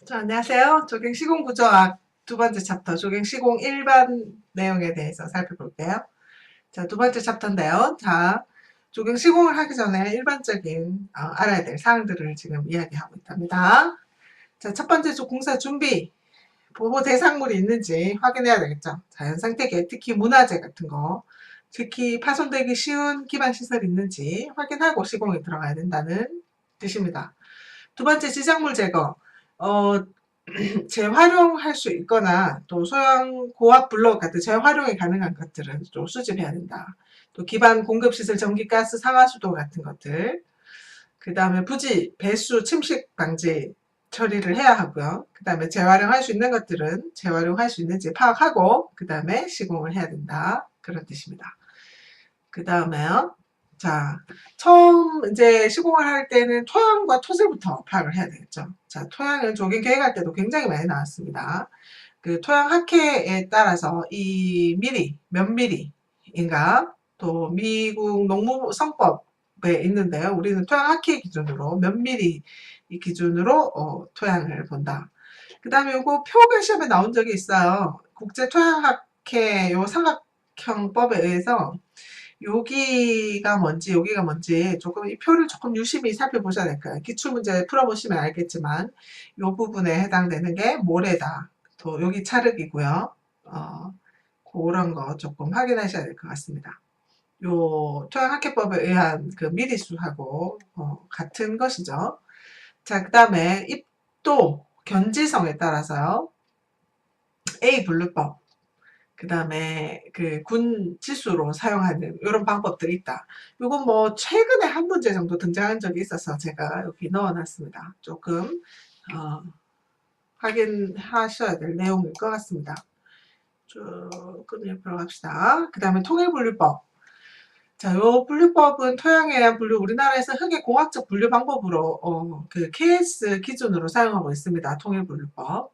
자, 안녕하세요. 조경 시공구조학 두 번째 챕터 조경 시공 일반 내용에 대해서 살펴볼게요. 자, 두 번째 챕터인데요. 자, 조경 시공을 하기 전에 일반적인 알아야 될 사항들을 지금 이야기하고 있답니다. 자, 첫 번째 공사 준비, 보호 대상물이 있는지 확인해야 되겠죠. 자연 생태계, 특히 문화재 같은 거, 특히 파손되기 쉬운 기반 시설이 있는지 확인하고 시공에 들어가야 된다는 뜻입니다. 두 번째 지작물 제거. 재활용할 수 있거나 또 소형 고압 블록 같은 재활용이 가능한 것들은 또 수집해야 된다. 또 기반 공급시설 전기가스 상하수도 같은 것들, 그 다음에 부지 배수 침식 방지 처리를 해야 하고요. 그 다음에 재활용할 수 있는 것들은 재활용할 수 있는지 파악하고 그 다음에 시공을 해야 된다. 그런 뜻입니다. 그 다음에요. 자, 처음 이제 시공을 할 때는 토양과 토질부터 파악을 해야 되겠죠. 자, 토양은 조경 계획할 때도 굉장히 많이 나왔습니다. 그 토양 학회에 따라서 이 몇 미리인가 또 미국 농무 성법에 있는데요. 우리는 토양 학회 기준으로 몇 미리 이 기준으로 토양을 본다. 그 다음에 요거 표가 시험에 나온 적이 있어요. 국제 토양학회 요 삼각형법에 의해서 여기가 뭔지 여기가 뭔지 조금 이 표를 조금 유심히 살펴보셔야 될 거예요. 기출문제 풀어보시면 알겠지만 이 부분에 해당되는 게 모래다. 또 여기 찰흙이고요. 그런 거 조금 확인하셔야 될 것 같습니다. 요 토양학회법에 의한 그 미리수하고 같은 것이죠. 자, 그 다음에 입도 견지성에 따라서요. A 분류법. 그 다음에 그 군 지수로 사용하는 이런 방법들이 있다. 이건 뭐 최근에 한 문제 정도 등장한 적이 있어서 제가 여기 넣어놨습니다. 조금 확인하셔야 될 내용일 것 같습니다. 조금 옆으로 갑시다. 그 다음에 통일분류법. 자, 요 분류법은 토양에 대한 분류, 우리나라에서 흙의 공학적 분류 방법으로 그 KS 기준으로 사용하고 있습니다. 통일분류법.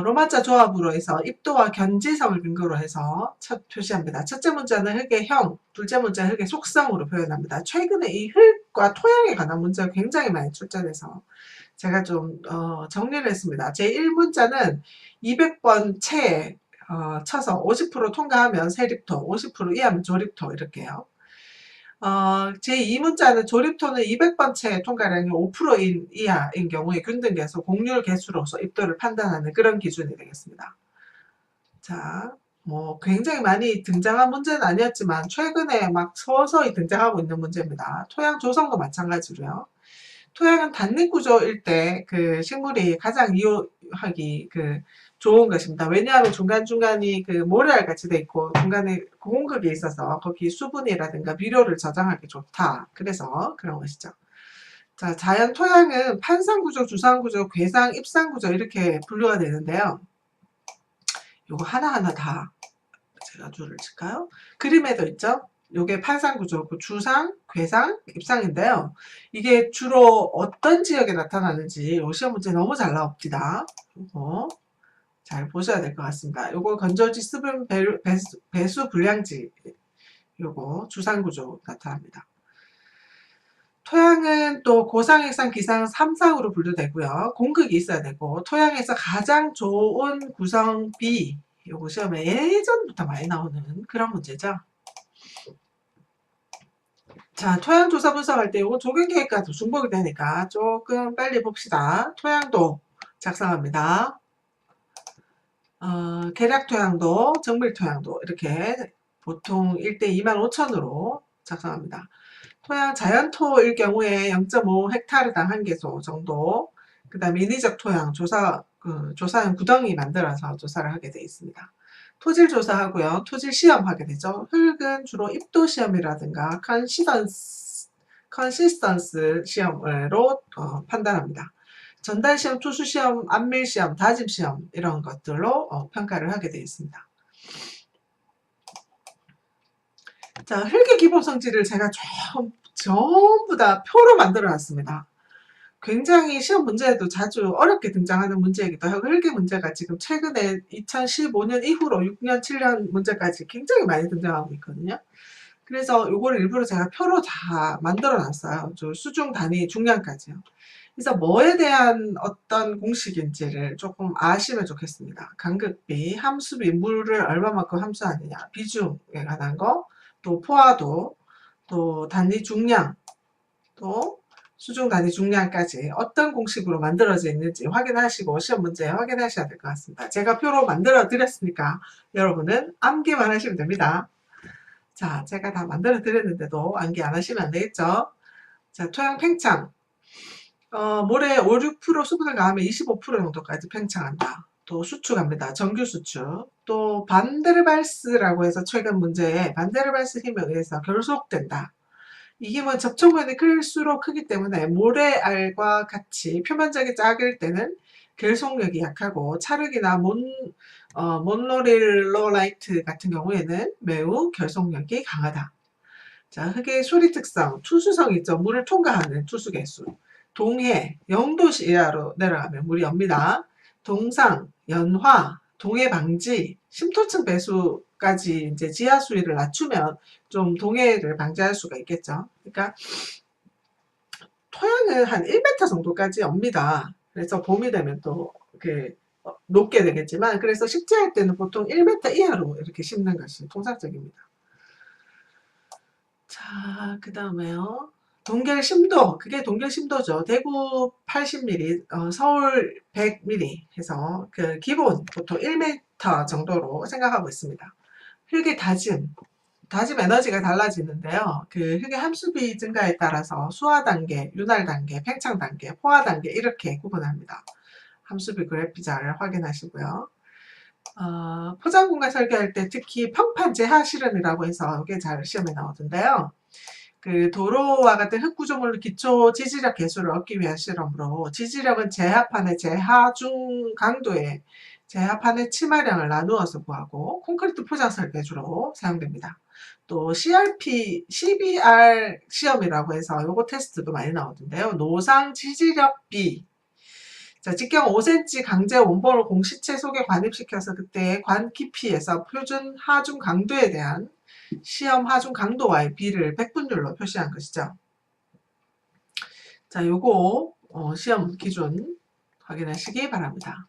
로마자 조합으로 해서 입도와 견지성을 근거로 해서 표시합니다. 첫째 문자는 흙의 형, 둘째 문자는 흙의 속성으로 표현합니다. 최근에 이 흙과 토양에 관한 문제가 굉장히 많이 출제돼서 제가 좀 정리를 했습니다. 제1문자는 200번 채 쳐서 50% 통과하면 세립토, 50% 이하면 조립토 이렇게요. 제2문자는 조립토는 200번 채 통과량이 5% 이하인 경우에 균등계에서 공률 개수로서 입도를 판단하는 그런 기준이 되겠습니다. 자, 뭐 굉장히 많이 등장한 문제는 아니었지만 최근에 막 서서히 등장하고 있는 문제입니다. 토양 조성도 마찬가지로요. 토양은 단립 구조일 때 그 식물이 가장 이용하기 좋은 것입니다. 왜냐하면 중간중간이 그 모래알 같이 돼 있고 중간에 공급이 있어서 거기 수분이라든가 비료를 저장하기 좋다. 그래서 그런 것이죠. 자, 자연 토양은 판상구조, 주상구조, 괴상, 입상구조 이렇게 분류가 되는데요. 요거 하나하나 다 제가 줄을 칠까요? 그림에도 있죠? 요게 판상구조고 주상, 괴상, 입상인데요. 이게 주로 어떤 지역에 나타나는지 요 시험 문제 너무 잘 나옵니다. 요거 잘 보셔야 될 것 같습니다. 요거 건조지 수분 배수 불량지 요거 주상구조 나타납니다. 토양은 또 고상, 액상, 기상 3상으로 분류되고요. 공극이 있어야 되고 토양에서 가장 좋은 구성 B 요거 시험에 예전부터 많이 나오는 그런 문제죠. 자, 토양 조사 분석할 때 요거 조경 계획과도 중복이 되니까 조금 빨리 봅시다. 토양도 작성합니다. 계략 토양도, 정밀 토양도 이렇게 보통 1대 25,000으로 작성합니다. 토양 자연토일 경우에 0.5 헥타르당 1개소 정도, 그 다음에 인위적 토양 조사용 구덩이 만들어서 조사를 하게 되어 있습니다. 토질 조사하고요. 토질 시험하게 되죠. 흙은 주로 입도 시험이라든가 컨시스턴스 시험으로 판단합니다. 전달 시험, 투수 시험, 안밀 시험, 다짐 시험 이런 것들로 평가를 하게 되어 있습니다. 자, 흙의 기본 성질을 제가 전부 다 표로 만들어 놨습니다. 굉장히 시험 문제에도 자주 어렵게 등장하는 문제이기도 하고 흙의 문제가 지금 최근에 2015년 이후로 6년, 7년 문제까지 굉장히 많이 등장하고 있거든요. 그래서 요거를 일부러 제가 표로 다 만들어 놨어요. 수중 단위 중량까지요. 그래서 뭐에 대한 어떤 공식인지를 조금 아시면 좋겠습니다. 간극비, 함수비, 물을 얼마만큼 함수하느냐, 비중에 관한 거, 또 포화도, 또 단위 중량, 또 수중 단위 중량까지 어떤 공식으로 만들어져 있는지 확인하시고 시험 문제 확인하셔야 될 것 같습니다. 제가 표로 만들어 드렸으니까 여러분은 암기만 하시면 됩니다. 자, 제가 다 만들어 드렸는데도 암기 안 하시면 안 되겠죠? 자, 토양 팽창. 모래 5, 6% 수분을 가하면 25% 정도까지 팽창한다. 또 수축합니다. 정규 수축. 또 반데르발스라고 해서 최근 문제에 반데르발스 힘에 의해서 결속된다. 이 힘은 접촉면이 클수록 크기 때문에 모래알과 같이 표면적이 작을 때는 결속력이 약하고 찰흙이나 몬노릴로라이트 같은 경우에는 매우 결속력이 강하다. 자, 흙의 수리 특성, 투수성이 있죠. 물을 통과하는 투수 개수. 동해, 0도 이하로 내려가면 물이 옵니다. 동상, 연화, 동해 방지, 심토층 배수까지 이제 지하 수위를 낮추면 좀 동해를 방지할 수가 있겠죠. 그러니까 토양은 한 1m 정도까지 옵니다. 그래서 봄이 되면 또 높게 되겠지만, 그래서 식재할 때는 보통 1m 이하로 이렇게 심는 것이 통상적입니다. 자, 그 다음에요. 동결 심도, 그게 동결 심도죠. 대구 80mm, 서울 100mm 해서 그 기본 보통 1m 정도로 생각하고 있습니다. 흙의 다짐 에너지가 달라지는데요. 그 흙의 함수비 증가에 따라서 수화 단계, 윤활 단계, 팽창 단계, 포화 단계 이렇게 구분합니다. 함수비 그래프 잘 확인하시고요. 포장 공간 설계할 때 특히 평판 제하 실험이라고 해서 이게 잘 시험에 나오던데요. 그 도로와 같은 흙 구조물 기초 지지력 계수를 얻기 위한 실험으로 지지력은 제하판의 제하중 강도에 제하판의 치마량을 나누어서 구하고 콘크리트 포장 설계 주로 사용됩니다. 또 CBR 시험이라고 해서 요거 테스트도 많이 나오던데요. 노상 지지력 B. 자, 직경 5cm 강제 원본을 공시체 속에 관입시켜서 그때 관 깊이에서 표준 하중 강도에 대한 시험 하중 강도와의 비를 백분율로 표시한 것이죠. 자, 요거 시험 기준 확인하시기 바랍니다.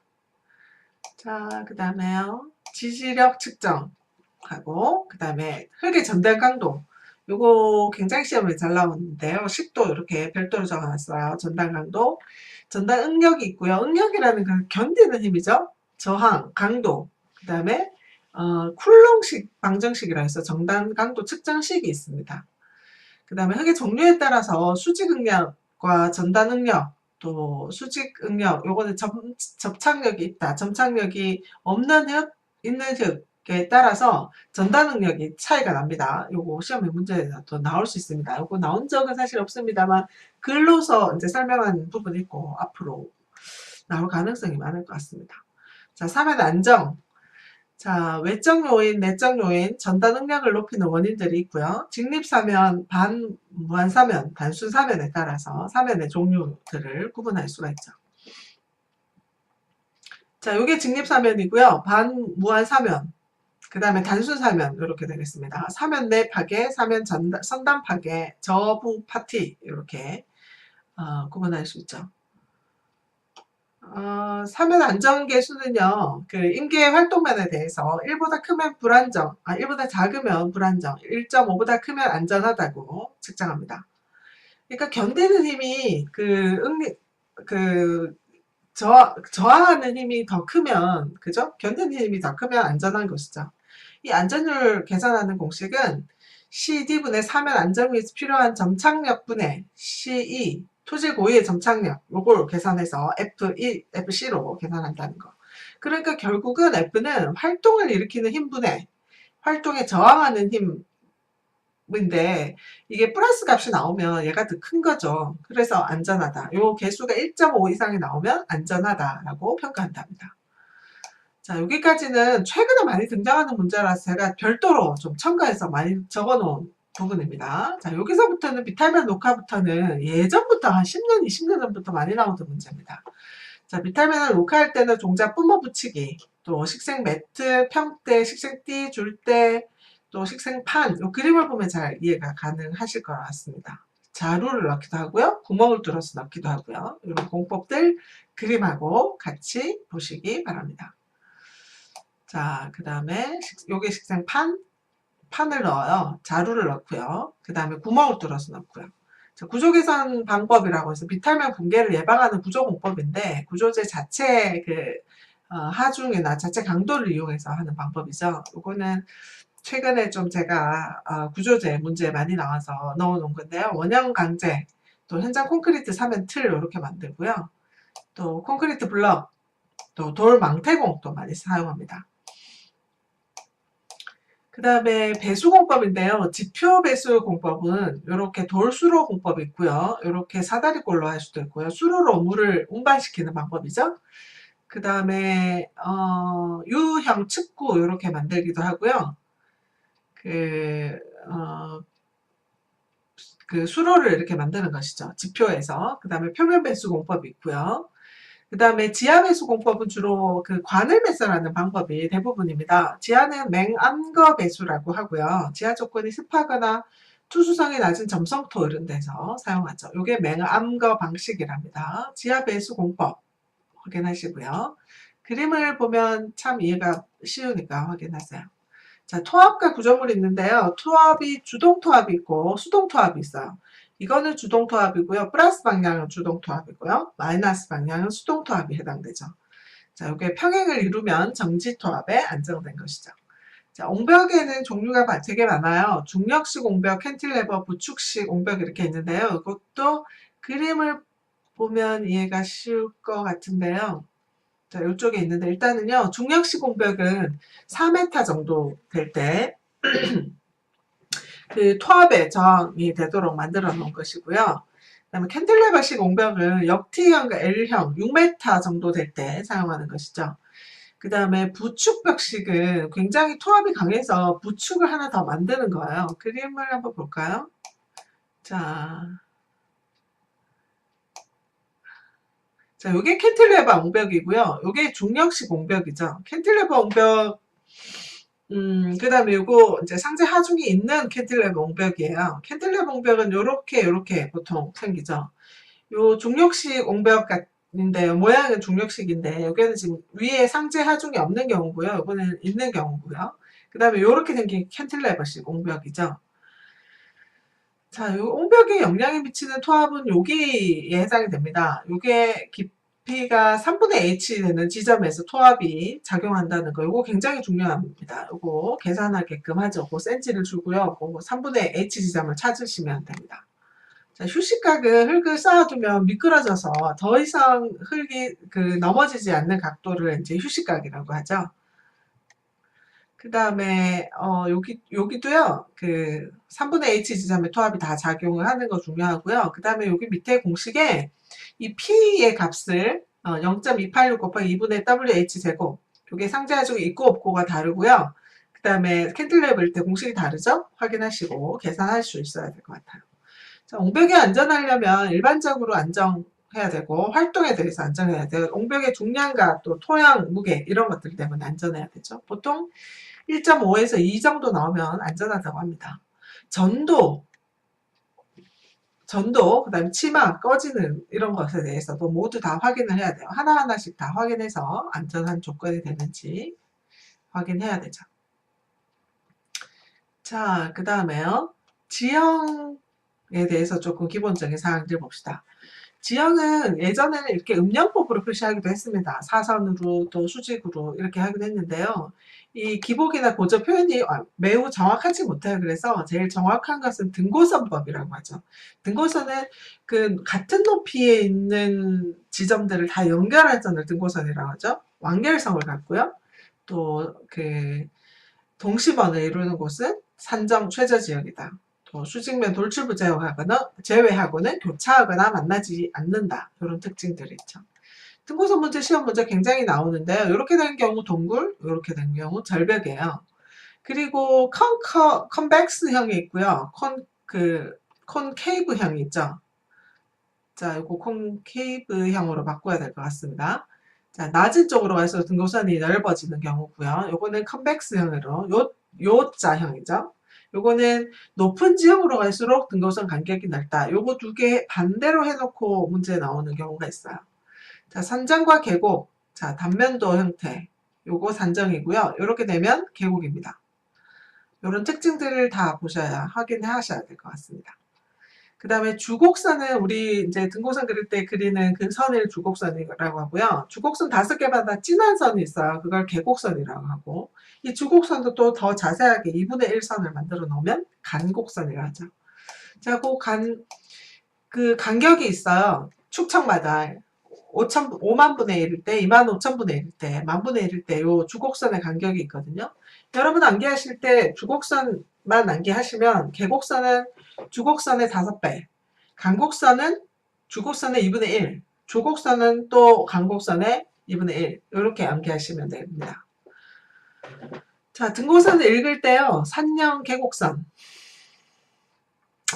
자, 그 다음에요. 지지력 측정하고 그 다음에 흙의 전달 강도. 요거 굉장히 시험에 잘 나오는데요. 식도 이렇게 별도로 적어놨어요. 전달 강도. 전달 응력이 있고요. 응력이라는 건 견디는 힘이죠. 저항, 강도. 그 다음에 쿨롱식 방정식이라 해서 정단 강도 측정식이 있습니다. 그 다음에 흙의 종류에 따라서 수직 응력과 전단 응력, 또 수직 응력, 요거는 접착력이 있다, 점착력이 없는 흙, 있는 흙에 따라서 전단 응력이 차이가 납니다. 요거 시험에 문제도 나올 수 있습니다. 요거 나온 적은 사실 없습니다만 글로서 이제 설명한 부분이 있고 앞으로 나올 가능성이 많을 것 같습니다. 자, 3은 안정. 자, 외적 요인, 내적 요인, 전단 응력을 높이는 원인들이 있고요. 직립사면, 반무한사면, 단순사면에 따라서 사면의 종류들을 구분할 수가 있죠. 자, 요게 직립사면이고요. 반무한사면, 그 다음에 단순사면 이렇게 되겠습니다. 사면 내 파괴, 사면 선단 파괴, 저부 파티 이렇게 구분할 수 있죠. 사면 안정계수는요, 그 임계 활동면에 대해서 1보다 크면 불안정, 1보다 작으면 불안정, 1.5보다 크면 안전하다고 측정합니다. 그러니까 견디는 힘이 저항하는 힘이 더 크면, 그죠? 견디는 힘이 더 크면 안전한 것이죠. 이 안전율 계산하는 공식은 CD분의 사면 안정 위해서 필요한 점착력분의 CE, 토질 고유의 점착력, 요걸 계산해서 FC로 계산한다는 거. 그러니까 결국은 F는 활동을 일으키는 힘분의 활동에 저항하는 힘인데, 이게 플러스 값이 나오면 얘가 더 큰 거죠. 그래서 안전하다. 요 개수가 1.5 이상이 나오면 안전하다라고 평가한답니다. 자, 여기까지는 최근에 많이 등장하는 문제라서 제가 별도로 좀 첨가해서 많이 적어놓은 부분입니다. 자, 여기서부터는 비탈면 녹화부터는 예전부터 한 10년, 20년 전부터 많이 나오던 문제입니다. 자, 비탈면을 녹화할 때는 종자 뿜어 붙이기, 또 식생 매트, 평대, 식생띠, 줄대, 또 식생판, 이 그림을 보면 잘 이해가 가능하실 것 같습니다. 자루를 넣기도 하고요. 구멍을 뚫어서 넣기도 하고요. 이런 공법들 그림하고 같이 보시기 바랍니다. 자, 그 다음에 요게 식생판, 판을 넣어요. 자루를 넣고요. 그 다음에 구멍을 뚫어서 넣고요. 자, 구조 개선 방법이라고 해서 비탈면 붕괴를 예방하는 구조공법인데 구조재 자체 하중이나 자체 강도를 이용해서 하는 방법이죠. 요거는 최근에 좀 제가 구조재 문제 많이 나와서 넣어놓은 건데요. 원형 강제, 또 현장 콘크리트 사면 틀 이렇게 만들고요. 또 콘크리트 블럭, 또 돌 망태공 또 많이 사용합니다. 그 다음에 배수공법인데요. 지표 배수공법은 이렇게 돌수로 공법이 있고요. 이렇게 사다리꼴로 할 수도 있고요. 수로로 물을 운반시키는 방법이죠. 그 다음에 U형 측구 이렇게 만들기도 하고요. 그 수로를 이렇게 만드는 것이죠. 지표에서. 그 다음에 표면 배수 공법이 있고요. 그 다음에 지하 배수 공법은 주로 그 관을 배설하는 방법이 대부분입니다. 지하는 맹암거 배수라고 하고요. 지하 조건이 습하거나 투수성이 낮은 점성토 이런 데서 사용하죠. 이게 맹암거 방식이랍니다. 지하 배수 공법 확인하시고요. 그림을 보면 참 이해가 쉬우니까 확인하세요. 자, 토합과 구조물이 있는데요. 토합이 주동토합이 있고 수동토합이 있어요. 이거는 주동토합이고요. 플러스 방향은 주동토합이고요. 마이너스 방향은 수동토합이 해당되죠. 자, 이게 평행을 이루면 정지토합에 안정된 것이죠. 자, 옹벽에는 종류가 되게 많아요. 중력식 옹벽, 캔틸레버, 부축식 옹벽 이렇게 있는데요. 이것도 그림을 보면 이해가 쉬울 것 같은데요. 자, 이쪽에 있는데 일단은요. 중력식 옹벽은 4m 정도 될 때 그 토합에 저항이 되도록 만들어 놓은 것이고요. 그다음에 캔틸레버식 옹벽은 역T형과 L형 6m 정도 될 때 사용하는 것이죠. 그 다음에 부축벽식은 굉장히 토합이 강해서 부축을 하나 더 만드는 거예요. 그림을 한번 볼까요? 자, 요게 캔틸레버 옹벽이고요. 요게 중력식 옹벽이죠. 캔틸레버 옹벽 그 다음에 요거 이제 상세 하중이 있는 캔틸레버 옹벽이에요. 캔틸레버 옹벽은 요렇게 보통 생기죠. 요 중력식 옹벽 같은데 모양은 중력식인데 여기는 지금 위에 상체 하중이 없는 경우고요. 요거는 있는 경우고요. 그 다음에 요렇게 생긴 캔틸레버식 옹벽이죠. 자, 요 옹벽에 영향을 미치는 토합은 여기에 해당이 됩니다. 요게 깊이가 3분의 h 되는 지점에서 토합이 작용한다는 거, 요거 굉장히 중요합니다. 요거 계산하게끔 하죠. 그 센치를 주고요. 그 3분의 h 지점을 찾으시면 됩니다. 자, 휴식각은 흙을 쌓아두면 미끄러져서 더 이상 흙이 넘어지지 않는 각도를 이제 휴식각이라고 하죠. 그 다음에 여기도요. 그 3분의 h 지점의 토합이 다 작용을 하는 거 중요하고요. 그 다음에 여기 밑에 공식에 이 p의 값을 0.286 곱하기 2분의 wh 제곱, 이게 상자중에 있고 없고가 다르고요. 그 다음에 캔틸레버일 때 공식이 다르죠? 확인하시고 계산할 수 있어야 될 것 같아요. 자, 옹벽이 안전하려면 일반적으로 안정해야 되고 활동에 대해서 안정해야 돼요. 옹벽의 중량과 또 토양, 무게 이런 것들 때문에 안전해야 되죠. 보통 1.5에서 2 정도 나오면 안전하다고 합니다. 전도, 그 다음에 치마, 꺼지는 이런 것에 대해서도 모두 다 확인을 해야 돼요. 하나하나씩 다 확인해서 안전한 조건이 되는지 확인해야 되죠. 자, 그 다음에요. 지형에 대해서 조금 기본적인 사항들 봅시다. 지형은 예전에는 이렇게 음영법으로 표시하기도 했습니다. 사선으로 또 수직으로 이렇게 하기도 했는데요. 이 기복이나 고저 표현이 매우 정확하지 못해요. 그래서 제일 정확한 것은 등고선법이라고 하죠. 등고선은 그 같은 높이에 있는 지점들을 다 연결한 선을 등고선이라고 하죠. 완결성을 갖고요. 또 그 동심원을 이루는 곳은 산정 최저지역이다. 수직면 돌출부 제외하고는 교차하거나 만나지 않는다. 이런 특징들이 있죠. 등고선 문제, 시험 문제 굉장히 나오는데요. 이렇게 된 경우 동굴, 이렇게 된 경우 절벽이에요. 그리고 컨벡스형이 있고요. 콘케이브형이 있죠. 자, 이거 콘케이브형으로 바꿔야 될 것 같습니다. 자, 낮은 쪽으로 가서 등고선이 넓어지는 경우고요. 요거는 컨벡스형으로 요자형이죠. 요거는 높은 지역으로 갈수록 등고선 간격이 넓다. 요거 두 개 반대로 해놓고 문제 나오는 경우가 있어요. 자, 산장과 계곡. 자, 단면도 형태. 요거 산정이고요. 요렇게 되면 계곡입니다. 요런 특징들을 다 보셔야 확인하셔야 될 것 같습니다. 그 다음에 주곡선은 우리 이제 등고선 그릴 때 그리는 그 선을 주곡선이라고 하고요. 주곡선 5개마다 진한 선이 있어요. 그걸 계곡선이라고 하고, 이 주곡선도 또 더 자세하게 2분의 1 선을 만들어 놓으면 간곡선이라고 하죠. 자, 그 간격이 있어요. 축척마다 5만 분의 1일 때, 2만 5천 분의 1일 때, 만 분의 1일 때 요 주곡선의 간격이 있거든요. 여러분 암기하실 때 주곡선만 암기하시면 계곡선은 주곡선의 5배, 간곡선은 주곡선의 2분의 1, 주곡선은 또 간곡선의 2분의 1 이렇게 암기하시면 됩니다. 자, 등고선을 읽을 때요. 산령 계곡선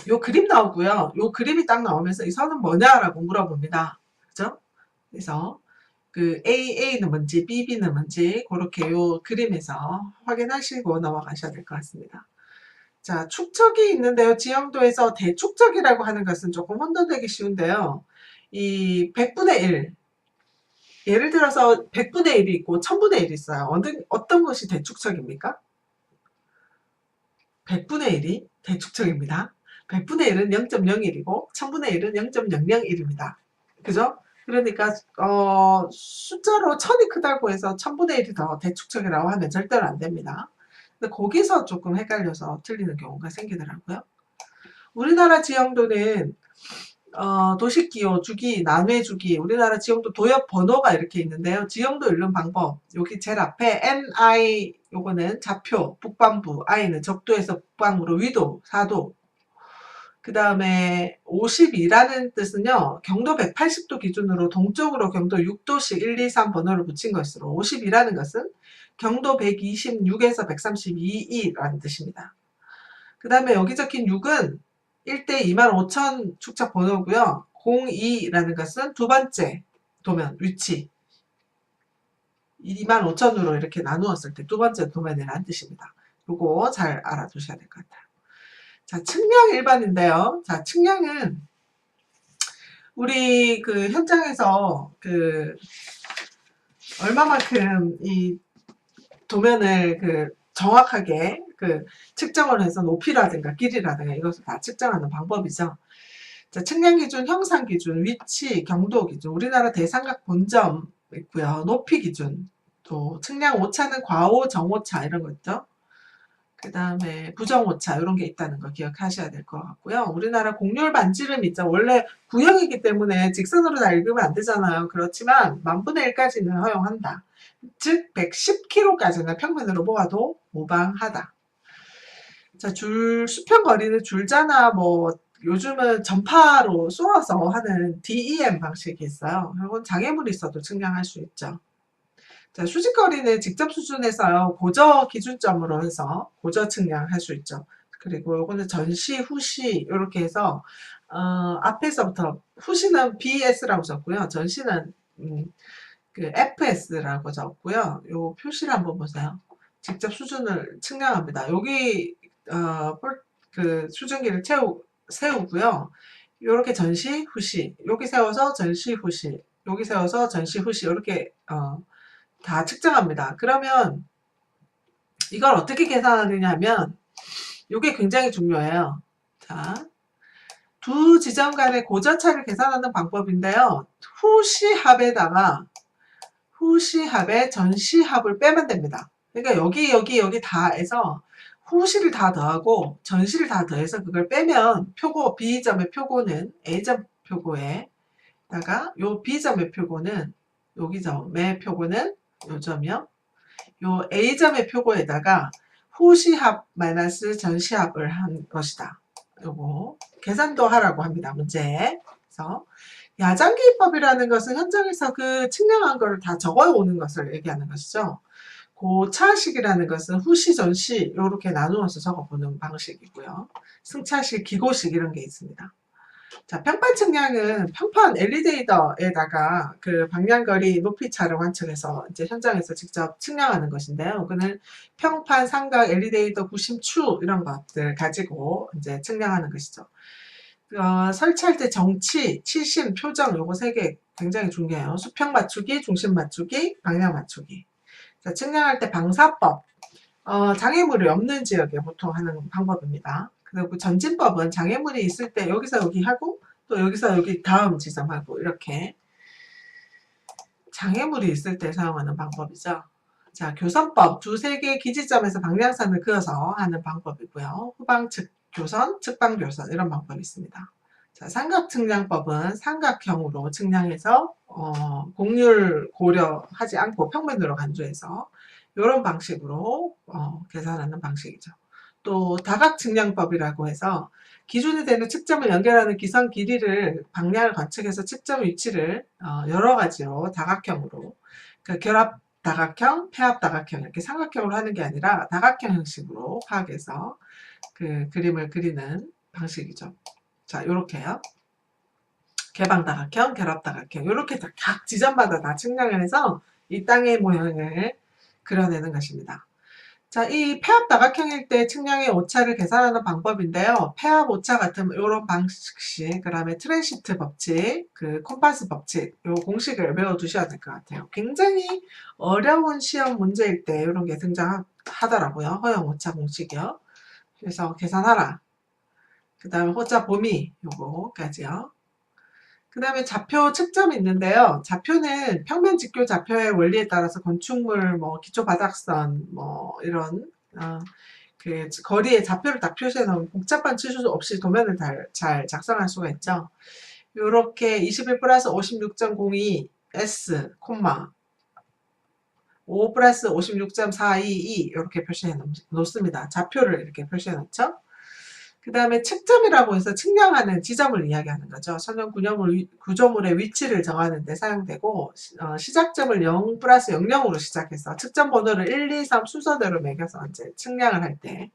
요 그림 나오고요. 요 그림이 딱 나오면서 이 선은 뭐냐라고 물어봅니다. 그죠? 그래서 그 AA는 뭔지 BB는 뭔지 그렇게 요 그림에서 확인하시고 넘어가셔야 될 것 같습니다. 자, 축척이 있는데요. 지형도에서 대축척이라고 하는 것은 조금 혼돈되기 쉬운데요. 이 100분의 1, 예를 들어서 100분의 1이 있고 1000분의 1이 있어요. 어떤 것이 대축척입니까? 100분의 1이 대축척입니다. 100분의 1은 0.01이고 1000분의 1은 0.001입니다. 그죠? 그러니까 숫자로 1000이 크다고 해서 1000분의 1이 더 대축척이라고 하면 절대로 안 됩니다. 근데 거기서 조금 헷갈려서 틀리는 경우가 생기더라고요. 우리나라 지형도는 도식기호, 주기, 난회주기, 우리나라 지형도 도역 번호가 이렇게 있는데요. 지형도 읽는 방법, 여기 제일 앞에 NI, 요거는 좌표, 북반부, I는 적도에서 북방으로 위도, 4도. 그 다음에 52라는 뜻은요, 경도 180도 기준으로 동쪽으로 경도 6도씩 1, 2, 3 번호를 붙인 것으로 52라는 것은 경도 126에서 132라는 뜻입니다. 그 다음에 여기 적힌 6은 1대 25,000 축척 번호고요. 02라는 것은 두 번째 도면, 위치. 25,000으로 이렇게 나누었을 때 두 번째 도면이라는 뜻입니다. 요거 잘 알아두셔야 될 것 같아요. 자, 측량 일반인데요. 자, 측량은 우리 그 현장에서 그 얼마만큼 이 도면을 그 정확하게 그 측정을 해서 높이라든가 길이라든가 이것을 다 측정하는 방법이죠. 자, 측량 기준, 형상 기준, 위치, 경도 기준, 우리나라 대삼각 본점 있고요. 높이 기준, 또 측량 오차는 과오, 정오차 이런 거 있죠. 그 다음에 부정오차 이런 게 있다는 거 기억하셔야 될 것 같고요. 우리나라 곡률 반지름 있죠. 원래 구형이기 때문에 직선으로 다 읽으면 안 되잖아요. 그렇지만 만분의 1까지는 허용한다. 즉 110km까지는 평면으로 보아도 무방하다. 자, 수평 거리는 줄자나 뭐 요즘은 전파로 쏘아서 하는 DEM 방식이 있어요. 이건 장애물이 있어도 측량할 수 있죠. 자, 수직거리는 직접 수준에서요, 고저 기준점으로 해서 고저 측량할 수 있죠. 그리고 요거는 전시, 후시, 이렇게 해서, 앞에서부터, 후시는 BS라고 적고요. 전시는, 그 FS라고 적고요. 요 표시를 한번 보세요. 직접 수준을 측량합니다. 여기, 그 수증기를 세우고요. 요렇게 전시, 후시, 여기 세워서 전시, 후시, 여기 세워서 전시, 후시, 이렇게, 다 측정합니다. 그러면 이걸 어떻게 계산하느냐 하면 이게 굉장히 중요해요. 자, 두 지점 간의 고저차를 계산하는 방법인데요. 후시합에다가 후시합에 전시합을 빼면 됩니다. 그러니까 여기 다 해서 후시를 다 더하고 전시를 다 더해서 그걸 빼면 표고, B점의 표고는 A점 표고에다가 요 B점의 표고는 여기 점의 표고는 요 점이요. 요 A점의 표고에다가 후시합 마이너스 전시합을 한 것이다. 요거 계산도 하라고 합니다. 문제. 그래서 야장기법이라는 것은 현장에서 그 측량한 거를 다 적어 오는 것을 얘기하는 것이죠. 고차식이라는 것은 후시, 전시 이렇게 나누어서 적어보는 방식이고요. 승차식, 기고식 이런 게 있습니다. 자, 평판 측량은 평판 엘리데이터에다가 그 방향거리 높이차를 관측해서 이제 현장에서 직접 측량하는 것인데요. 그는 평판, 삼각, 엘리데이터, 구심추 이런 것들 가지고 이제 측량하는 것이죠. 설치할 때 정치, 치심, 표정 요거 세 개 굉장히 중요해요. 수평 맞추기, 중심 맞추기, 방향 맞추기. 자, 측량할 때 방사법, 장애물이 없는 지역에 보통 하는 방법입니다. 그리고 전진법은 장애물이 있을 때 여기서 여기 하고 또 여기서 여기 다음 지점하고 이렇게 장애물이 있을 때 사용하는 방법이죠. 자, 교선법 두세 개의 기지점에서 방향선을 그어서 하는 방법이고요. 후방측 교선, 측방 교선 이런 방법이 있습니다. 자, 삼각 측량법은 삼각형으로 측량해서 곡률 고려하지 않고 평면으로 간주해서 이런 방식으로 계산하는 방식이죠. 또 다각 측량법이라고 해서 기준이 되는 측점을 연결하는 기선 길이를 방향을 관측해서 측점 위치를 여러 가지로 다각형으로 그러니까 결합 다각형, 폐합 다각형 이렇게 삼각형으로 하는 게 아니라 다각형 형식으로 파악해서 그 그림을 그리는 방식이죠. 자, 요렇게요. 개방 다각형, 결합 다각형 이렇게 각 지점마다 다 측량을 해서 이 땅의 모양을 그려내는 것입니다. 자, 이 폐합 다각형일 때 측량의 오차를 계산하는 방법인데요. 폐합 오차 같은 이런 방식식, 그 다음에 트랜시트 법칙, 그 콤파스 법칙, 요 공식을 외워두셔야 될 것 같아요. 굉장히 어려운 시험 문제일 때 이런 게 등장하더라고요. 허용 오차 공식이요. 그래서 계산하라. 그 다음에 호자 범위 요거까지요. 그 다음에 좌표 측점이 있는데요. 좌표는 평면 직교 좌표의 원리에 따라서 건축물, 뭐 기초 바닥선, 뭐 이런 그 거리의 좌표를 딱 표시해 놓은 복잡한 치수 없이 도면을 잘 작성할 수가 있죠. 요렇게 21 플러스 56.02 S, 5 플러스 56.422 이렇게 표시해 놓습니다. 좌표를 이렇게 표시해 놓죠. 그 다음에 측점이라고 해서 측량하는 지점을 이야기하는 거죠. 선형 구조물의 위치를 정하는 데 사용되고 시작점을 0 플러스 00으로 시작해서 측점 번호를 1, 2, 3 순서대로 매겨서 이제 측량을 할 때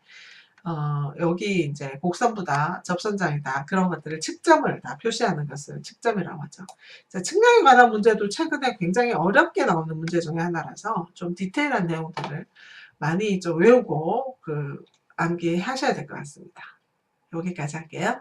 여기 이제 곡선부다, 접선장이다 그런 것들을 측점을 다 표시하는 것을 측점이라고 하죠. 자, 측량에 관한 문제도 최근에 굉장히 어렵게 나오는 문제 중에 하나라서 좀 디테일한 내용들을 많이 좀 외우고 암기하셔야 될 것 같습니다. 여기까지 할게요.